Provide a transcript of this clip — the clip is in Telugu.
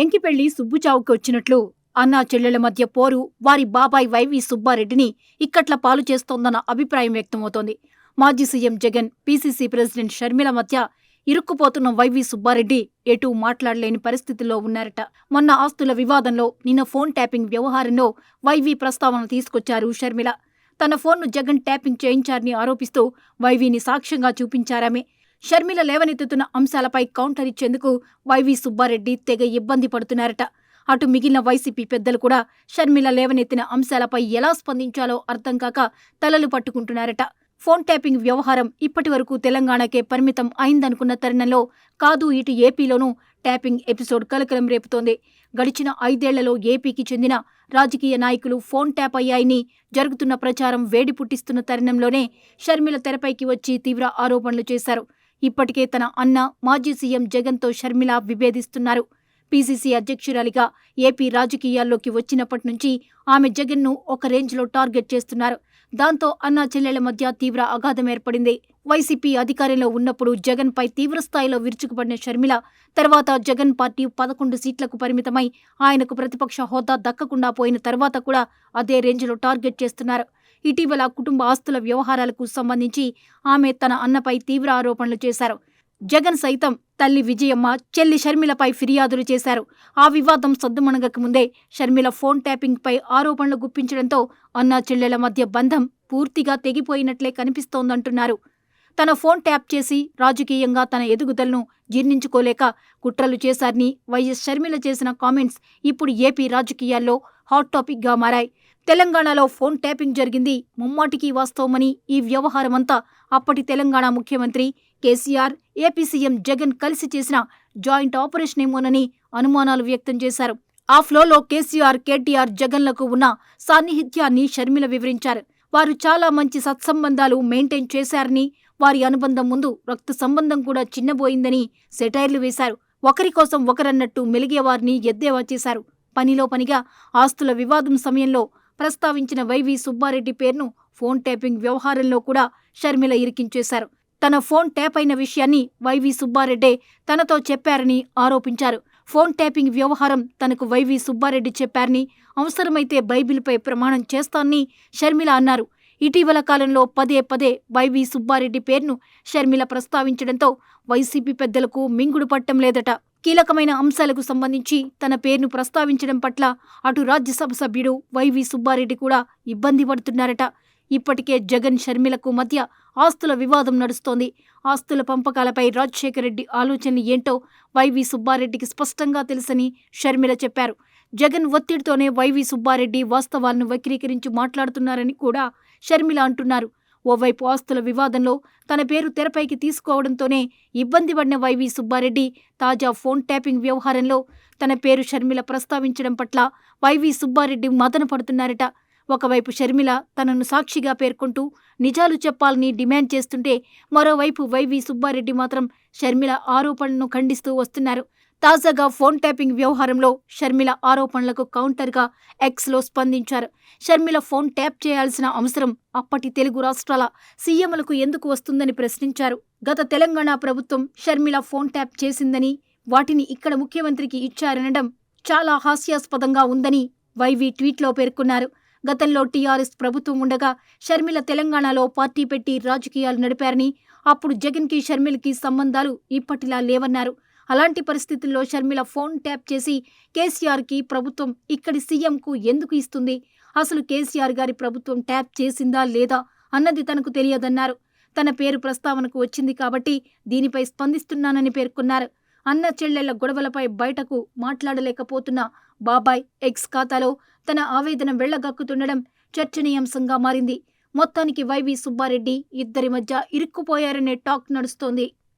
ఎంకిపెళ్లి సుబ్బుచావుకి వచ్చినట్లు అన్నా చెల్లెళ్ల మధ్య పోరు వారి బాబాయ్ వైవి సుబ్బారెడ్డిని ఇక్కట్ల పాలు చేస్తోందన్న అభిప్రాయం వ్యక్తమవుతోంది. మాజీ CM Jagan, PCC president Sharmila మధ్య ఇరుక్కుపోతున్న వైవి సుబ్బారెడ్డి ఎటూ మాట్లాడలేని పరిస్థితుల్లో ఉన్నారట. మొన్న ఆస్తుల వివాదంలో, నిన్న ఫోన్ ట్యాపింగ్ వ్యవహారంలో వైవి ప్రస్తావన తీసుకొచ్చారు షర్మిల. తన ఫోన్ను జగన్ ట్యాపింగ్ చేయించారని ఆరోపిస్తూ వైవీని సాక్ష్యంగా చూపించారామె. షర్మిల లేవనెత్తుతున్న అంశాలపై కౌంటర్ ఇచ్చేందుకు వైవి సుబ్బారెడ్డి తెగ ఇబ్బంది పడుతున్నారట. అటు మిగిలిన వైసీపీ పెద్దలు కూడా షర్మిల లేవనెత్తిన అంశాలపై ఎలా స్పందించాలో అర్థం కాక తలలు పట్టుకుంటున్నారట. ఫోన్ ట్యాపింగ్ వ్యవహారం ఇప్పటి వరకు తెలంగాణకే పరిమితం అయిందనుకున్న తరుణంలో కాదు, ఇటు ఏపీలోనూ ట్యాపింగ్ ఎపిసోడ్ కలకలం రేపుతోంది. గడిచిన 5 ఏళ్లలో ఏపీకి చెందిన రాజకీయ నాయకులు ఫోన్ ట్యాప్ అయ్యాయని జరుగుతున్న ప్రచారం వేడి పుట్టిస్తున్న తరుణంలోనే షర్మిల తెరపైకి వచ్చి తీవ్ర ఆరోపణలు చేశారు. ఇప్పటికే తన అన్న, మాజీ సీఎం జగన్తో షర్మిల విభేదిస్తున్నారు. పీసీసీ అధ్యక్షురాలిగా ఏపీ రాజకీయాల్లోకి వచ్చినప్పటి నుంచి ఆమె జగన్ను ఒక రేంజ్లో టార్గెట్ చేస్తున్నారు. దాంతో అన్నా చెల్లెళ్ల మధ్య తీవ్ర అగాధం ఏర్పడింది. వైసీపీ అధికారంలో ఉన్నప్పుడు జగన్పై తీవ్రస్థాయిలో విరుచుకుపడిన షర్మిల తర్వాత జగన్ పార్టీ 11 సీట్లకు పరిమితమై ఆయనకు ప్రతిపక్ష హోదా దక్కకుండా పోయిన తర్వాత కూడా అదే రేంజ్లో టార్గెట్ చేస్తున్నారు. ఇటీవల కుటుంబ ఆస్తుల వ్యవహారాలకు సంబంధించి ఆమె తన అన్నపై తీవ్ర ఆరోపణలు చేశారు. జగన్ సైతం తల్లి విజయమ్మ, చెల్లి షర్మిలపై ఫిర్యాదులు చేశారు. ఆ వివాదం సద్దుమణగక ముందే షర్మిల ఫోన్ ట్యాపింగ్పై ఆరోపణలు గుప్పించడంతో అన్నా చెల్లెల మధ్య బంధం పూర్తిగా తెగిపోయినట్లే కనిపిస్తోందంటున్నారు. తన ఫోన్ ట్యాప్ చేసి రాజకీయంగా తన ఎదుగుదలను జీర్ణించుకోలేక కుట్రలు చేశారని వైఎస్ షర్మిల చేసిన కామెంట్స్ ఇప్పుడు ఏపీ రాజకీయాల్లో హాట్ టాపిక్గా మారాయి. తెలంగాణలో ఫోన్ ట్యాపింగ్ జరిగింది ముమ్మాటికి వాస్తవమని, ఈ వ్యవహారమంతా అప్పటి తెలంగాణ ముఖ్యమంత్రి కేసీఆర్, ఏపీ సీఎం జగన్ కలిసి చేసిన జాయింట్ ఆపరేషన్ ఏమోనని అనుమానాలు వ్యక్తం చేశారు. ఆ ఫ్లోలో కేసీఆర్, కేటీఆర్, జగన్లకు ఉన్న సాన్నిహిత్యాన్ని షర్మిల వివరించారు. వారు చాలా మంచి సత్సంబంధాలు మెయింటైన్ చేశారని, వారి అనుబంధం ముందు రక్త సంబంధం కూడా చిన్నబోయిందని సెటైర్లు వేశారు. ఒకరి కోసం ఒకరన్నట్టు మెలిగేవారిని ఎద్దేవా చేశారు. పనిలో పనిగా ఆస్తుల వివాదం సమయంలో ప్రస్తావించిన వైవి సుబ్బారెడ్డి పేరును ఫోన్ ట్యాపింగ్ వ్యవహారంలో కూడా షర్మిల ఇరికించేశారు. తన ఫోన్ ట్యాప్ అయిన విషయాన్ని వైవి సుబ్బారెడ్డే తనతో చెప్పారని ఆరోపించారు. ఫోన్ ట్యాపింగ్ వ్యవహారం తనకు వైవి సుబ్బారెడ్డి చెప్పారని, అవసరమైతే బైబిల్పై ప్రమాణం చేస్తానని షర్మిల అన్నారు. ఇటీవల కాలంలో పదే పదే వైవి సుబ్బారెడ్డి పేరును షర్మిల ప్రస్తావించడంతో వైసీపీ పెద్దలకు మింగుడు పట్టం లేదట. కీలకమైన అంశాలకు సంబంధించి తన పేరును ప్రస్తావించడం పట్ల అటు రాజ్యసభ సభ్యుడు వైవి సుబ్బారెడ్డి కూడా ఇబ్బంది పడుతున్నారట. ఇప్పటికే జగన్, షర్మిలకు మధ్య ఆస్తుల వివాదం నడుస్తోంది. ఆస్తుల పంపకాలపై రాజశేఖర రెడ్డి ఆలోచనలు ఏంటో వైవి సుబ్బారెడ్డికి స్పష్టంగా తెలుసని షర్మిల చెప్పారు. జగన్ ఒత్తిడితోనే వైవి సుబ్బారెడ్డి వాస్తవాలను వక్రీకరించి మాట్లాడుతున్నారని కూడా షర్మిల అంటున్నారు. ఓవైపు ఆస్తుల వివాదంలో తన పేరు తెరపైకి తీసుకోవడంతోనే ఇబ్బంది పడిన వైవి సుబ్బారెడ్డి తాజా ఫోన్ ట్యాపింగ్ వ్యవహారంలో తన పేరు షర్మిల ప్రస్తావించడం పట్ల వైవి సుబ్బారెడ్డి మదన పడుతున్నారట. ఒకవైపు షర్మిల తనను సాక్షిగా పేర్కొంటూ నిజాలు చెప్పాలని డిమాండ్ చేస్తుంటే, మరోవైపు వైవి సుబ్బారెడ్డి మాత్రం షర్మిల ఆరోపణలను ఖండిస్తూ వస్తున్నారు. తాజాగా ఫోన్ ట్యాపింగ్ వ్యవహారంలో షర్మిల ఆరోపణలకు కౌంటర్గా ఎక్స్లో స్పందించారు. షర్మిల ఫోన్ ట్యాప్ చేయాల్సిన అవసరం అప్పటి తెలుగు రాష్ట్రాల సీఎంలకు ఎందుకు వస్తుందని ప్రశ్నించారు. గత తెలంగాణ ప్రభుత్వం షర్మిల ఫోన్ ట్యాప్ చేసిందని, వాటిని ఇక్కడ ముఖ్యమంత్రికి ఇచ్చారనడం చాలా హాస్యాస్పదంగా ఉందని వైవి ట్వీట్లో పేర్కొన్నారు. గతంలో టీఆర్ఎస్ ప్రభుత్వం ఉండగా షర్మిల తెలంగాణలో పార్టీ పెట్టి రాజకీయాలు నడిపారని, అప్పుడు జగన్కి షర్మిలకి సంబంధాలు ఇప్పటిలా లేవన్నారు. అలాంటి పరిస్థితుల్లో షర్మిల ఫోన్ ట్యాప్ చేసి కేసీఆర్కి ప్రభుత్వం ఇక్కడి సీఎంకు ఎందుకు ఇస్తుంది? అసలు కేసీఆర్ గారి ప్రభుత్వం ట్యాప్ చేసిందా లేదా అన్నది తనకు తెలియదన్నారు. తన పేరు ప్రస్తావనకు వచ్చింది కాబట్టి దీనిపై స్పందిస్తున్నానని పేర్కొన్నారు. అన్న చెల్లెళ్ల గొడవలపై బయటకు మాట్లాడలేకపోతున్న బాబాయ్ ఎక్స్ ఖాతాలో తన ఆవేదన వెళ్లగక్కుతుండడం చర్చనీయాంశంగా మారింది. మొత్తానికి వైవి సుబ్బారెడ్డి ఇద్దరి మధ్య ఇరుక్కుపోయారనే టాక్ నడుస్తోంది.